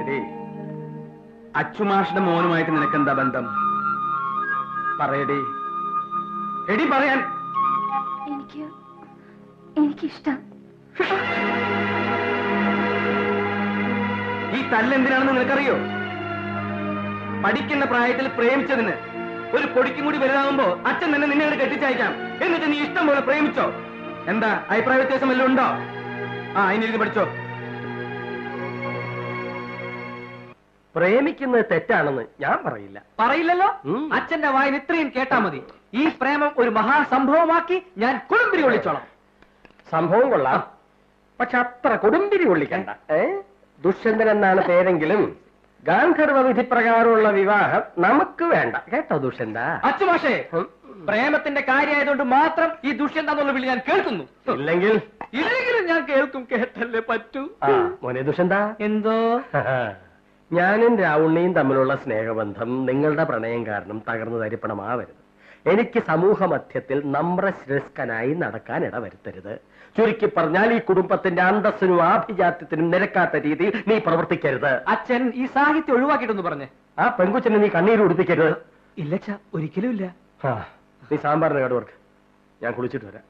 എടീ, അച്ചുമാഷിന്റെ മോനുമായിട്ട് നിനക്കെന്താ ബന്ധം? പറയടേ, എടി പറയാൻ. എനിക്കിഷ്ടം. ഈ തല്ലെന്തിനാണെന്ന് നിനക്കറിയോ? പഠിക്കുന്ന പ്രായത്തിൽ പ്രേമിച്ചതിന് ഒരു പൊടിക്കും കൂടി വലുതാകുമ്പോ അച്ഛൻ തന്നെ നിന്നെ കെട്ടിച്ചയക്കാം. എന്നിട്ട് നീ ഇഷ്ടം പോലെ പ്രേമിച്ചോ? എന്താ അഭിപ്രായ വ്യത്യാസം വല്ലതും ഉണ്ടോ? അതിനിരുന്ന് പഠിച്ചോ. പ്രേമിക്കുന്നത് തെറ്റാണെന്ന് ഞാൻ പറയില്ല. പറയില്ലല്ലോ. അച്ഛന്റെ വായന ഇത്രയും കേട്ടാ മതി. ഈ പ്രേമം ഒരു മഹാസംഭവമാക്കി ഞാൻ കൊടുമ്പിരി കൊള്ളിച്ചോളാം. സംഭവം കൊള്ളാം, പക്ഷെ അത്ര കൊടുമ്പിരി കൊള്ളിക്കണ്ട. ദുഷ്യന്തൻ എന്നാണ് പേരെങ്കിലും ഗാന്ധർവ വിധി പ്രകാരമുള്ള വിവാഹം നമുക്ക് വേണ്ട കേട്ടോ ദുഷ്യന്ത. അച്ചുമാഷേ, പ്രേമത്തിന്റെ കാര്യമായതുകൊണ്ട് മാത്രം ഈ ദുഷ്യന്ത എന്നുള്ള വിളി ഞാൻ കേൾക്കുന്നു. ഇല്ലെങ്കിലും ഞാൻ കേൾക്കും. കേട്ടല്ലേ പറ്റൂ. മോനെ ദുഷ്യന്ത, എന്തോ ഞാനും രാവുണ്ണിയും തമ്മിലുള്ള സ്നേഹബന്ധം നിങ്ങളുടെ പ്രണയം കാരണം തകർന്നു തരിപ്പണമാവരുത്. എനിക്ക് സമൂഹ മധ്യത്തിൽ നമ്രശ്രേഷ്ഠനായി നടക്കാൻ ഇടവരുത്തരുത്. ചുരുക്കി പറഞ്ഞാൽ ഈ കുടുംബത്തിന്റെ അന്തസ്സിനും ആഭിജാത്യത്തിനും നിരക്കാത്ത രീതിയിൽ നീ പ്രവർത്തിക്കരുത്. അച്ഛൻ ഈ സാഹിത്യം ഒഴിവാക്കിയിട്ടൊന്ന് പറഞ്ഞേ. ആ പെൺകുച്ചനെ നീ കണ്ണീര് ഉടുപ്പിക്കരുത്. ഇല്ലച്ചാ, ഒരിക്കലും ഇല്ല. നീ സാമ്പാറിന് കേടുവർക്ക്, ഞാൻ കുളിച്ചിട്ട് വരാം.